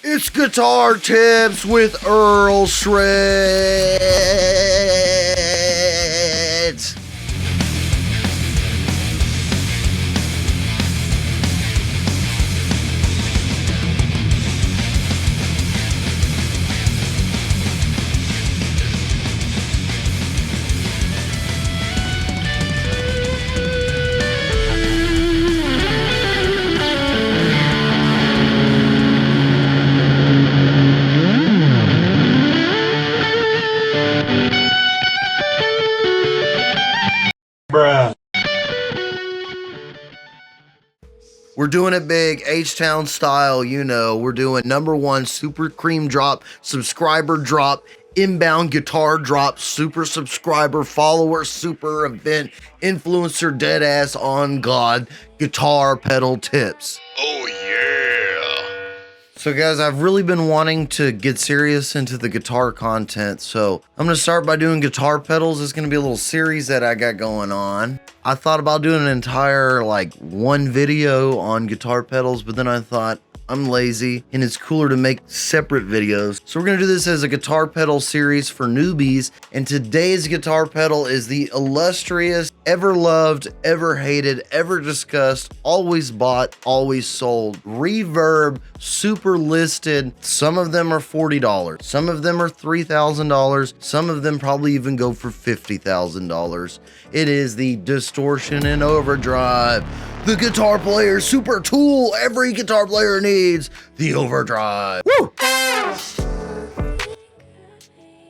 It's Guitar Tips with Earlshreds. We're doing it big, H-Town style, you know. We're doing #1 super cream drop, subscriber drop, inbound guitar drop, super subscriber, follower, super event, influencer, deadass on God, guitar pedal tips. Oh yeah. So guys, I've really been wanting to get serious into the guitar content, so I'm gonna start by doing guitar pedals. It's gonna be a little series that I got going on. I thought about doing an entire one video on guitar pedals, but then I thought I'm lazy and it's cooler to make separate videos. So we're gonna do this as a guitar pedal series for newbies, and today's guitar pedal is the illustrious, ever loved, ever hated, ever discussed, always bought, always sold, Reverb super listed. Some of them are $40, some of them are $3,000, some of them probably even go for $50,000. It is the Distortion and Overdrive, the guitar player super tool every guitar player needs, the Overdrive. Woo!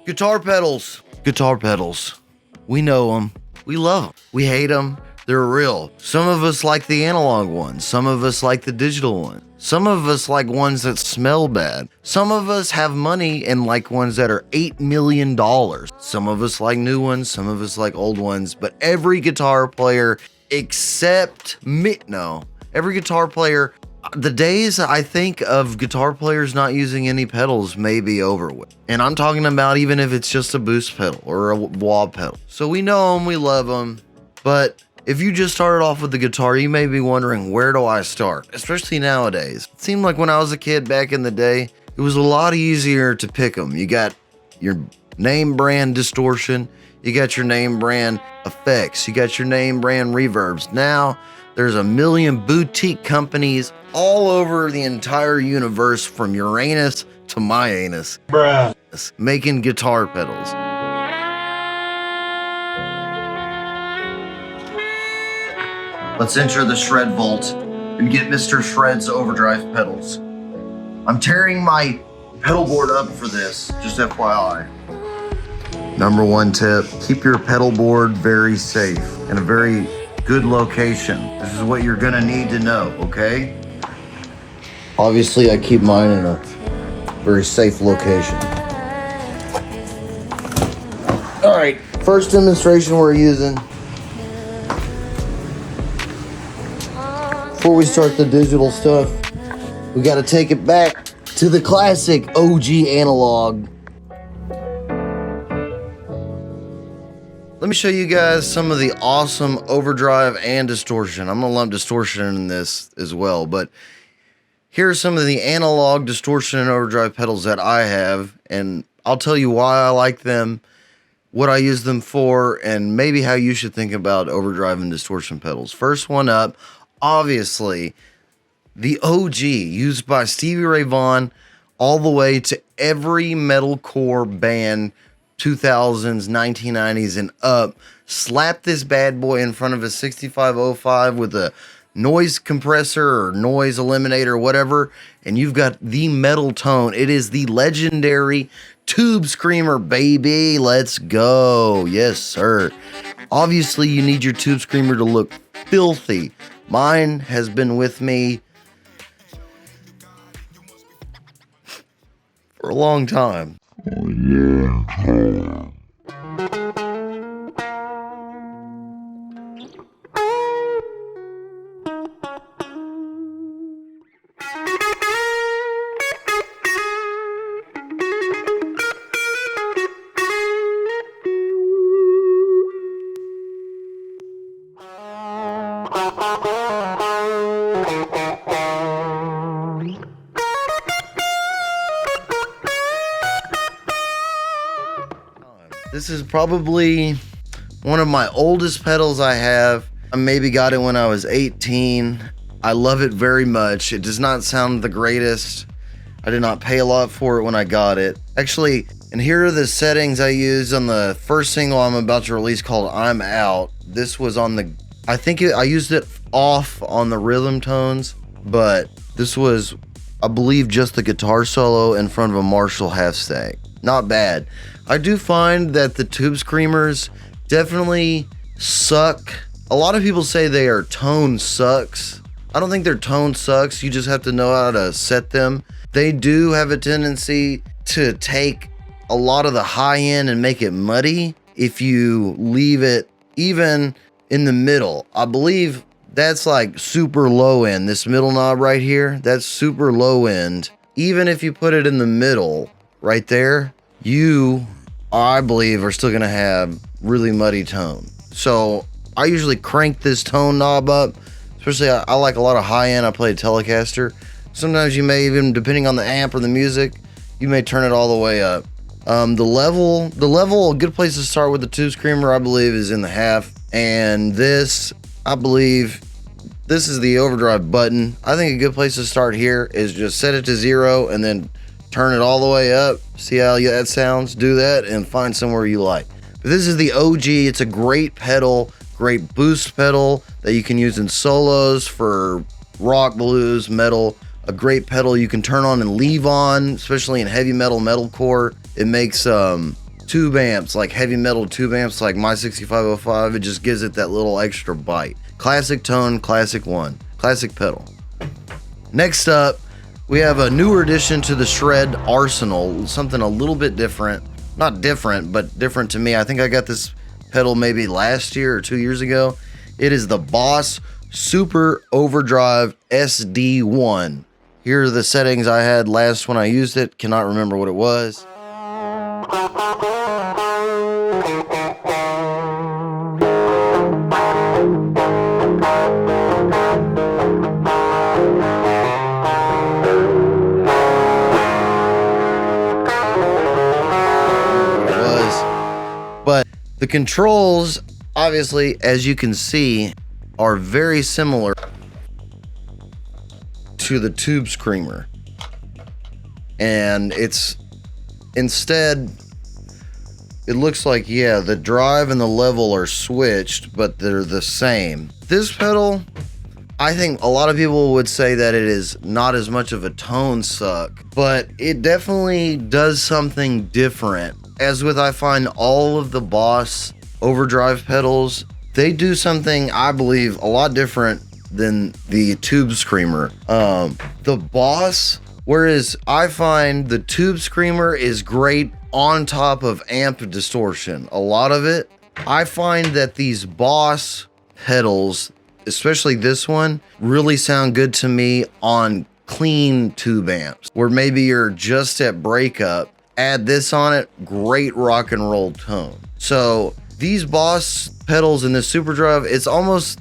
Guitar pedals. Guitar pedals. We know them. We love them. We hate them. They're real. Some of us like the analog ones. Some of us like the digital ones. Some of us like ones that smell bad. Some of us have money and like ones that are $8 million. Some of us like new ones. Some of us like old ones. But every guitar player except me, no, every guitar player, the days I think of guitar players not using any pedals may be over with. And I'm talking about even if it's just a boost pedal or a wah pedal. So we know them, we love them, but if you just started off with the guitar, you may be wondering, where do I start? Especially nowadays. It seemed like when I was a kid back in the day, it was a lot easier to pick them. You got your name brand distortion, you got your name brand effects, you got your name brand reverbs. Now, there's a million boutique companies all over the entire universe, from Uranus to my anus, making guitar pedals. Let's enter the Shred Vault and get Mr. Shred's Overdrive pedals. I'm tearing my pedal board up for this, just FYI. #1 tip, keep your pedal board very safe in a very good location. This is what you're gonna need to know, okay? Obviously, I keep mine in a very safe location. All right, first demonstration we're using. Before we start the digital stuff, we gotta take it back to the classic OG analog. Let me show you guys some of the awesome Overdrive and Distortion. I'm gonna lump Distortion in this as well, but here are some of the analog Distortion and Overdrive pedals that I have, and I'll tell you why I like them, what I use them for, and maybe how you should think about Overdrive and Distortion pedals. First one up, obviously, the OG, used by Stevie Ray Vaughan all the way to every metalcore band, 2000s, 1990s, and up. Slap this bad boy in front of a 6505 with a noise compressor or noise eliminator, whatever, and you've got the metal tone. It is the legendary Tube Screamer, baby. Let's go. Yes, sir. Obviously, you need your Tube Screamer to look filthy. Mine has been with me for a long time. This is probably one of my oldest pedals I have. I maybe got it when I was 18. I love it very much. It does not sound the greatest. I did not pay a lot for it when I got it. Actually, and here are the settings I used on the first single I'm about to release called I'm Out. This was on the, I used it off on the rhythm tones, but this was, I believe, just the guitar solo in front of a Marshall half stack. Not bad. I do find that the tube screamers definitely suck. A lot of people say they are tone sucks. I don't think their tone sucks. You just have to know how to set them. They do have a tendency to take a lot of the high end and make it muddy if you leave it even in the middle. I believe that's like super low end. This middle knob right here, that's super low end. Even if you put it in the middle right there, you, I believe, are still gonna have really muddy tone. So I usually crank this tone knob up, especially I like a lot of high end. I play a Telecaster. Sometimes you may even, depending on the amp or the music, you may turn it all the way up. The level, a good place to start with the tube screamer, I believe, is in the half. And this, I believe, this is the overdrive button. I think a good place to start here is just set it to 0 and then turn it all the way up. See how that sounds? Do that and find somewhere you like. But this is the OG. It's a great pedal, great boost pedal that you can use in solos for rock, blues, metal. A great pedal you can turn on and leave on, especially in heavy metal, metalcore. It makes tube amps, like heavy metal tube amps like my 6505. It just gives it that little extra bite. Classic tone, classic one, classic pedal. Next up, we have a newer addition to the Shred arsenal, something a little bit different. Not different, but different to me. I think I got this pedal maybe last year or 2 years ago. It is the Boss Super Overdrive SD1. Here are the settings I had last when I used it. Cannot remember what it was. But the controls, obviously, as you can see, are very similar to the tube screamer. And it's, instead, it looks like, yeah, the drive and the level are switched, but they're the same. This pedal, I think a lot of people would say that it is not as much of a tone suck, but it definitely does something different. As with, I find all of the Boss overdrive pedals, they do something, I believe, a lot different than the tube screamer. The Boss, whereas I find the tube screamer is great on top of amp distortion, a lot of it. I find that these Boss pedals, especially this one, really sound good to me on clean tube amps, where maybe you're just at breakup. Add this on it, great rock and roll tone. So these Boss pedals in this Super Drive, it's almost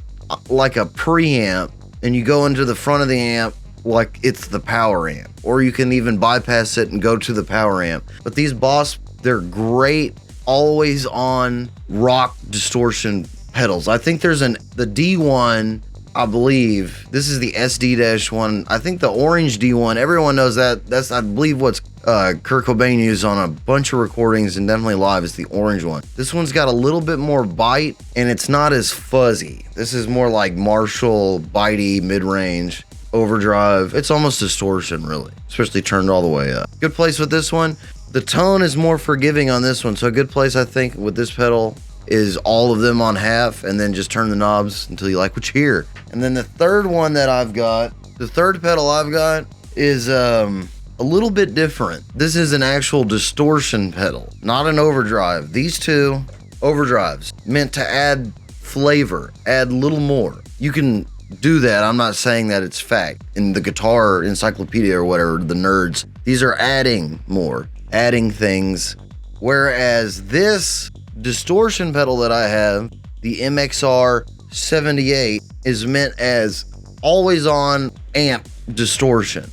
like a preamp, and you go into the front of the amp like it's the power amp, or you can even bypass it and go to the power amp. But these Boss, they're great always on rock distortion pedals. I think there's the D1, I believe this is the SD-1. I think the orange D1, everyone knows that. That's, I believe, what's Kurt Cobain used on a bunch of recordings and definitely live, is the orange one. This one's got a little bit more bite and it's not as fuzzy. This is more like Marshall, bitey, mid-range, overdrive. It's almost distortion, really, especially turned all the way up. Good place with this one. The tone is more forgiving on this one, so a good place, I think, with this pedal is all of them on half, and then just turn the knobs until you like what you hear. And then the third one that I've got, the third pedal I've got is a little bit different. This is an actual distortion pedal, not an overdrive. These two overdrives meant to add flavor, add a little more. You can do that. I'm not saying that it's fact. In the guitar encyclopedia or whatever, the nerds, these are adding more, adding things. Whereas this distortion pedal that I have, the MXR 78, is meant as always on amp distortion.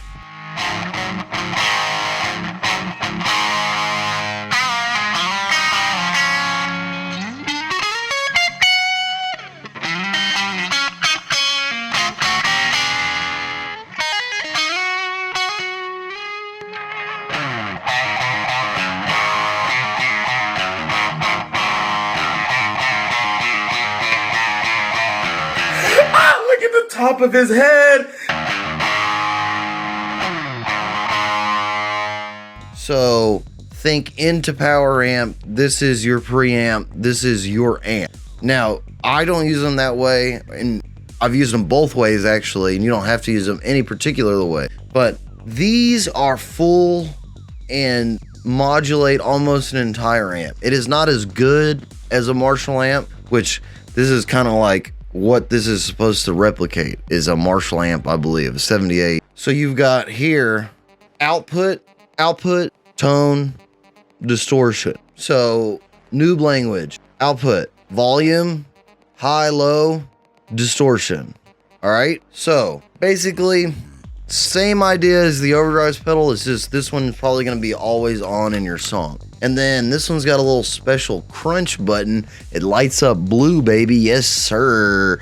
top of his head. So think into power amp. This is your preamp. This is your amp. Now, I don't use them that way, and I've used them both ways actually, and you don't have to use them any particular way. But these are full and modulate almost an entire amp. It is not as good as a Marshall amp, which this is kind of like what this is supposed to replicate, is a Marshall amp, I believe, 78. So you've got here output, tone, distortion. So noob language, output, volume, high, low, distortion. All right. So basically same idea as the Overdrive pedal. It's just this one's probably going to be always on in your song. And then this one's got a little special crunch button. It lights up blue, baby. Yes, sir.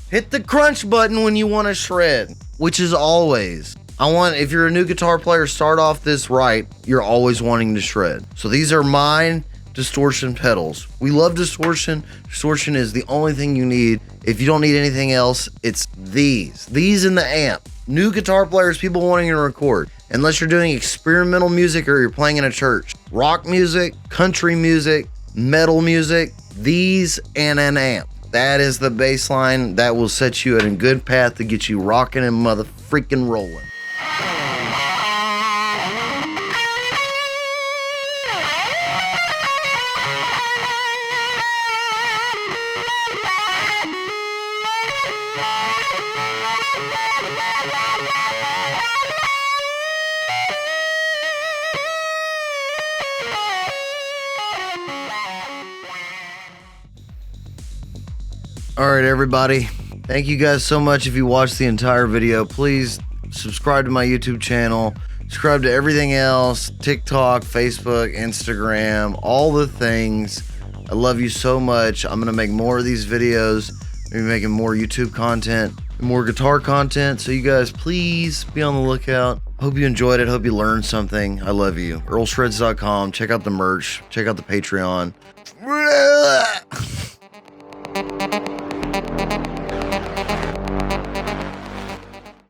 Hit the crunch button when you want to shred, which is always. If you're a new guitar player, start off this right. You're always wanting to shred. So these are mine distortion pedals. We love distortion. Distortion is the only thing you need. If you don't need anything else, it's these in the amp. New guitar players, people wanting to record, unless you're doing experimental music or you're playing in a church, rock music, country music, metal music, these and an amp. That is the baseline that will set you in a good path to get you rocking and mother freaking rolling. All right, everybody. Thank you guys so much. If you watched the entire video, please subscribe to my YouTube channel. Subscribe to everything else, TikTok, Facebook, Instagram, all the things. I love you so much. I'm going to make more of these videos. Maybe making more YouTube content, more guitar content. So you guys, please be on the lookout. Hope you enjoyed it. Hope you learned something. I love you. Earlshreds.com. Check out the merch. Check out the Patreon.